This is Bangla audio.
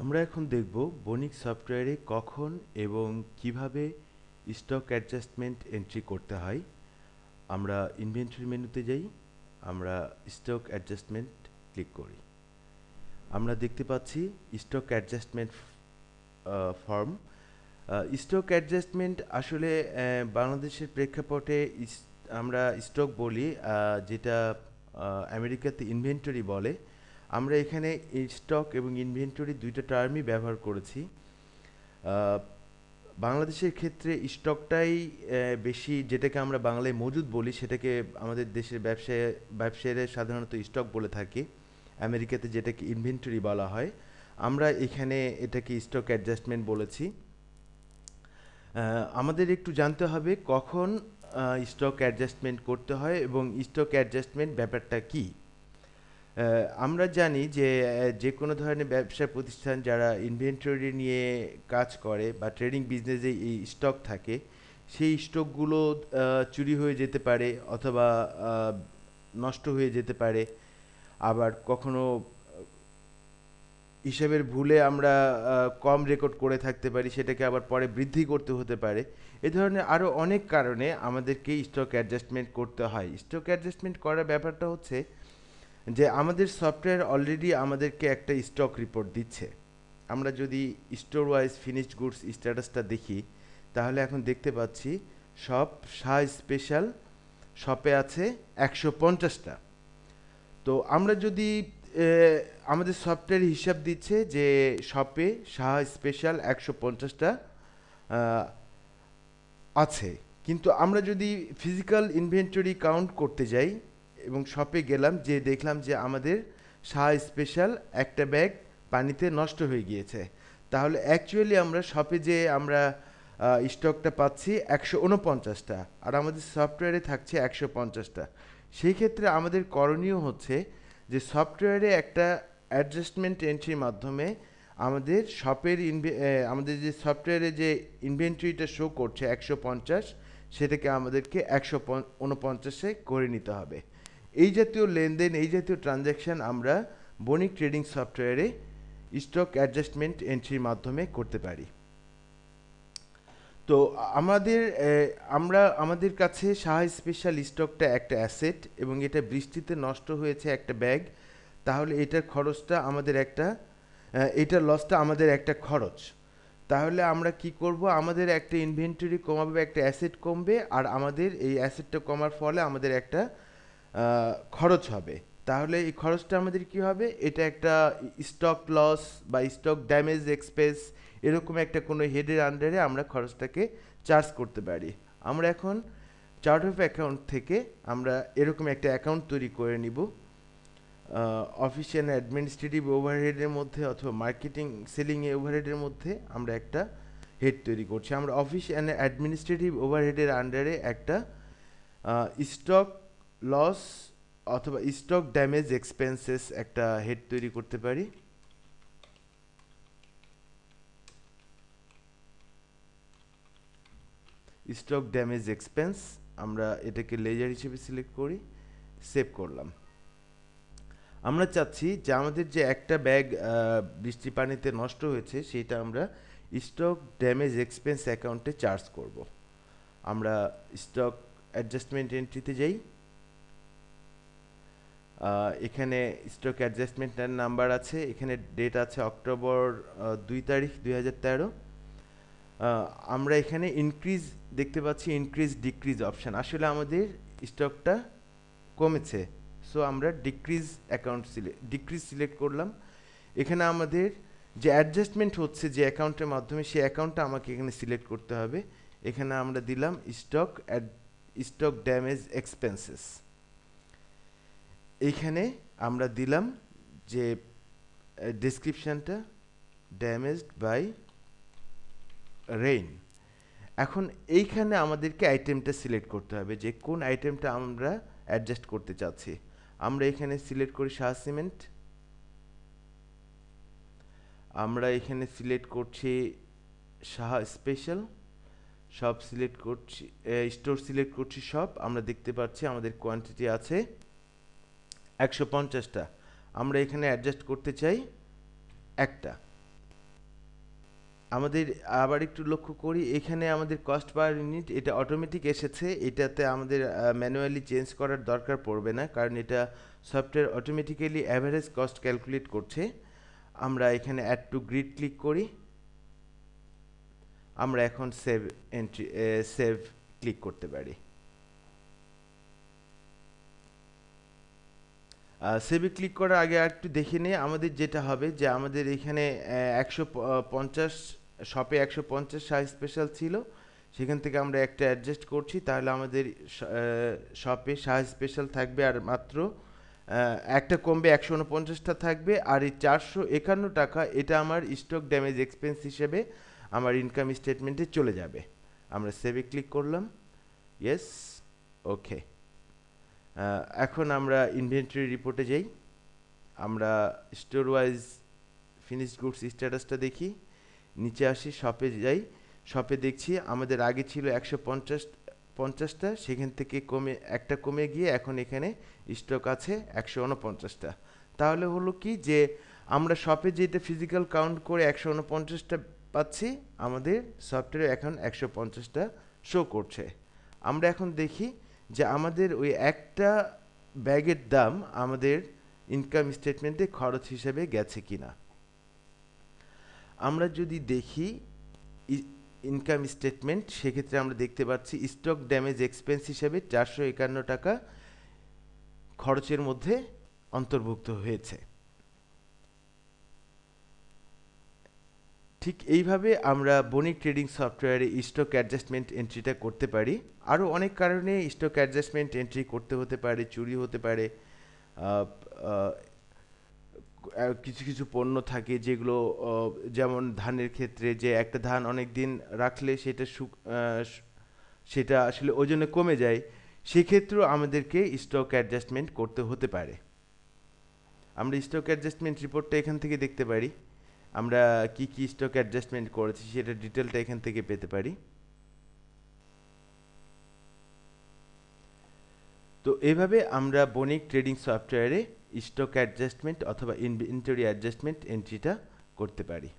আমরা এখন দেখব বণিক সফটওয়্যারে কখন এবং কিভাবে স্টক অ্যাডজাস্টমেন্ট এন্ট্রি করতে হয়। আমরা ইনভেন্টরি মেনুতে যাই, আমরা স্টক অ্যাডজাস্টমেন্ট ক্লিক করি। আমরা দেখতে পাচ্ছি stock adjustment form. Stock adjustment আসলে বাংলাদেশের প্রেক্ষাপটে আমরা স্টক বলি, যেটা আমেরিকাতে ইনভেন্টরি বলে। আমরা এখানে স্টক এবং ইনভেন্টরি দুইটা টার্মই ব্যবহার করেছি। আহ, বাংলাদেশের ক্ষেত্রে স্টকটাই বেশি, যেটাকে আমরা বাংলায় মজুদ বলি, সেটাকে আমাদের দেশের ব্যবসায়ীরা সাধারণত স্টক বলে থাকে। আমেরিকাতে যেটাকে ইনভেন্টরি বলা হয়, আমরা এখানে এটাকে স্টক অ্যাডজাস্টমেন্ট বলেছি। আমাদের একটু জানতে হবে কখন স্টক অ্যাডজাস্টমেন্ট করতে হয় এবং স্টক অ্যাডজাস্টমেন্ট ব্যাপারটা কী। আমরা জানি যে যে কোনো ধরনের ব্যবসা প্রতিষ্ঠান যারা ইনভেন্টরি নিয়ে কাজ করে বা ট্রেডিং বিজনেসে এই স্টক থাকে, সেই স্টকগুলো চুরি হয়ে যেতে পারে অথবা নষ্ট হয়ে যেতে পারে। আবার কখনো হিসাবের ভুলে আমরা কম রেকর্ড করে থাকতে পারি, সেটাকে আবার পরে বৃদ্ধি করতে হতে পারে। এ ধরনের আরও অনেক কারণে আমাদেরকে স্টক অ্যাডজাস্টমেন্ট করতে হয়। স্টক অ্যাডজাস্টমেন্ট করার ব্যাপারটা হচ্ছে যে আমাদের সফটওয়্যার অলরেডি আমাদেরকে একটা স্টক রিপোর্ট দিচ্ছে। আমরা যদি স্টোর ওয়াইজ ফিনিশড গুডস স্ট্যাটাসটা দেখি, তাহলে এখন দেখতে পাচ্ছি শপ শাহ স্পেশাল শপে আছে 150টা। তো আমরা যদি আমাদের সফটওয়্যার হিসাব দিচ্ছে যে শপে শাহ স্পেশাল 150টা আছে, কিন্তু আমরা যদি ফিজিক্যাল ইনভেন্টরি কাউন্ট করতে যাই এবং শপে গেলাম, যে দেখলাম যে আমাদের শাহ স্পেশাল একটা ব্যাগ পানিতে নষ্ট হয়ে গিয়েছে, তাহলে অ্যাকচুয়ালি আমরা শপে যে আমরা স্টকটা পাচ্ছি 149টা, আর আমাদের সফটওয়্যারে থাকছে 150টা। সেই ক্ষেত্রে আমাদের করণীয় হচ্ছে যে সফটওয়্যারে একটা অ্যাডজাস্টমেন্ট এন্ট্রির মাধ্যমে আমাদের আমাদের যে সফটওয়্যারে যে ইনভেন্টরিটা শো করছে 150, সেটাকে আমাদেরকে 149-এ করে নিতে হবে। এই জাতীয় লেনদেন, এই জাতীয় ট্রানজ্যাকশান আমরা বণিক ট্রেডিং সফটওয়্যারে স্টক অ্যাডজাস্টমেন্ট এন্ট্রির মাধ্যমে করতে পারি। তো আমাদের কাছে শাহ স্পেশাল স্টকটা একটা অ্যাসেট এবং এটা বৃষ্টিতে নষ্ট হয়েছে একটা ব্যাগ, তাহলে এটার খরচটা আমাদের একটা এটার লসটা আমাদের একটা খরচ। তাহলে আমরা কি করব, আমাদের একটা ইনভেন্টরি কমাবে, একটা অ্যাসেট কমবে, আর আমাদের এই অ্যাসেটটা কমার ফলে আমাদের একটা খরচ হবে। তাহলে এই খরচটা আমাদের কি হবে, এটা একটা স্টক লস বা স্টক ড্যামেজ এক্সপেন্স, এরকম একটা কোনো হেডের আন্ডারে আমরা খরচটাকে চার্জ করতে পারি। আমরা এখন চার্ট অফ অ্যাকাউন্ট থেকে আমরা এরকম একটা অ্যাকাউন্ট তৈরি করে নিব। অফিস অ্যান্ড অ্যাডমিনিস্ট্রেটিভ ওভারহেডের মধ্যে অথবা মার্কেটিং সেলিং ওভারহেডের মধ্যে আমরা একটা হেড তৈরি করছি। আমরা অফিস অ্যান্ড অ্যাডমিনিস্ট্রেটিভ ওভারহেডের আন্ডারে একটা স্টক লস অথবা স্টক ড্যামেজ এক্সপেন্সেস একটা হেড তৈরি করতে পারি। স্টক ড্যামেজ এক্সপেন্স, আমরা এটাকে লেজার হিসেবে সিলেক্ট করি, সেভ করলাম। আমরা চাচ্ছি যে আমাদের যে একটা ব্যাগ বৃষ্টি পানিতে নষ্ট হয়েছে, সেটা আমরা স্টক ড্যামেজ এক্সপেন্স অ্যাকাউন্টে চার্জ করব। আমরা স্টক অ্যাডজাস্টমেন্ট এন্ট্রিতে যাই। এখানে স্টক অ্যাডজাস্টমেন্টের নাম্বার আছে, এখানে ডেট আছে অক্টোবর 2 তারিখ 2013। আমরা এখানে ইনক্রিজ দেখতে পাচ্ছি, ইনক্রিজ ডিক্রিজ অপশান। আসলে আমাদের স্টকটা কমেছে, সো আমরা ডিক্রিজ সিলেক্ট করলাম। এখানে আমাদের যে অ্যাডজাস্টমেন্ট হচ্ছে যে অ্যাকাউন্টের মাধ্যমে, সেই অ্যাকাউন্টটা আমাকে এখানে সিলেক্ট করতে হবে। এখানে আমরা দিলাম স্টক ড্যামেজ এক্সপেন্সেস। এইখানে আমরা দিলাম যে ডেসক্রিপশানটা ড্যামেজড বাই রেইন। এখন এইখানে আমাদেরকে আইটেমটা সিলেক্ট করতে হবে যে কোন আইটেমটা আমরা অ্যাডজাস্ট করতে চাচ্ছি। আমরা এখানে সিলেক্ট করি শাহ সিমেন্ট, আমরা এখানে সিলেক্ট করছি শাহ স্পেশাল, সব সিলেক্ট করছি, স্টোর সিলেক্ট করছি সব। আমরা দেখতে পাচ্ছি আমাদের কোয়ান্টিটি আছে 150টা, আমরা এখানে অ্যাডজাস্ট করতে চাই একটা। আমাদের আবার একটু লক্ষ্য করি, এখানে আমাদের কস্ট পার ইউনিট এটা অটোমেটিক এসেছে, এটাতে আমাদের ম্যানুয়ালি চেঞ্জ করার দরকার পড়বে না, কারণ এটা software automatically average cost calculate করছে। আমরা এখানে অ্যাড টু গ্রিড ক্লিক করি, আমরা এখন সেভ ক্লিক করতে পারি। সেভে ক্লিক করার আগে আর একটু দেখে নিই আমাদের যেটা হবে, যে আমাদের এখানে 150 শপে 150 শাহ স্পেশাল ছিল, সেখান থেকে আমরা একটা অ্যাডজাস্ট করছি, তাহলে আমাদের শপে শাহ স্পেশাল থাকবে আর মাত্র একটা কমবে, 149টা থাকবে। আর এই 451 টাকা এটা আমার স্টক ড্যামেজ এক্সপেন্স হিসেবে আমার ইনকাম স্টেটমেন্টে চলে যাবে। আমরা সেভে ক্লিক করলাম, ইয়েস, ওকে। এখন আমরা ইনভেন্টরি রিপোর্টে যাই, আমরা স্টোর ওয়াইজ ফিনিশড গুডস স্ট্যাটাসটা দেখি, নিচে আসি, শপে যাই, শপে দেখছি আমাদের আগে ছিল 150টা, সেখান থেকে একটা কমে গিয়ে এখন এখানে স্টক আছে 149টা। তাহলে হলো কি, যে আমরা শপে যেটা ফিজিক্যাল কাউন্ট করে 149টা পাচ্ছি, আমাদের সফটওয়্যারে এখন 150টা শো করছে। আমরা এখন দেখি যে আমাদের ওই একটা ব্যাগের দাম আমাদের ইনকাম স্টেটমেন্টে খরচ হিসেবে গেছে কিনা। আমরা যদি দেখি ইনকাম স্টেটমেন্ট, সেক্ষেত্রে আমরা দেখতে পাচ্ছি স্টক ড্যামেজ এক্সপেন্স হিসেবে 451 টাকা খরচের মধ্যে অন্তর্ভুক্ত হয়েছে। ঠিক এইভাবে আমরা বণিক ট্রেডিং সফটওয়্যারে স্টক অ্যাডজাস্টমেন্ট এন্ট্রিটা করতে পারি। আরও অনেক কারণে স্টক অ্যাডজাস্টমেন্ট এন্ট্রি করতে হতে পারে, চুরি হতে পারে, কিছু কিছু পণ্য থাকে যেগুলো, যেমন ধানের ক্ষেত্রে, যে একটা ধান অনেক দিন রাখলে সেটা আসলে ওজনে কমে যায়, সেক্ষেত্রেও আমাদেরকে স্টক অ্যাডজাস্টমেন্ট করতে হতে পারে। আমরা স্টক অ্যাডজাস্টমেন্ট রিপোর্টটা এখান থেকে দেখতে পারি, আমরা কি কি স্টক অ্যাডজাস্টমেন্ট করেছি সেটা ডিটেলটা এখান থেকে পেতে পারি। তো এভাবে আমরা বণিক ট্রেডিং সফটওয়্যারে স্টক অ্যাডজাস্টমেন্ট অথবা ইনভেন্টরি অ্যাডজাস্টমেন্ট এন্ট্রিটা করতে পারি।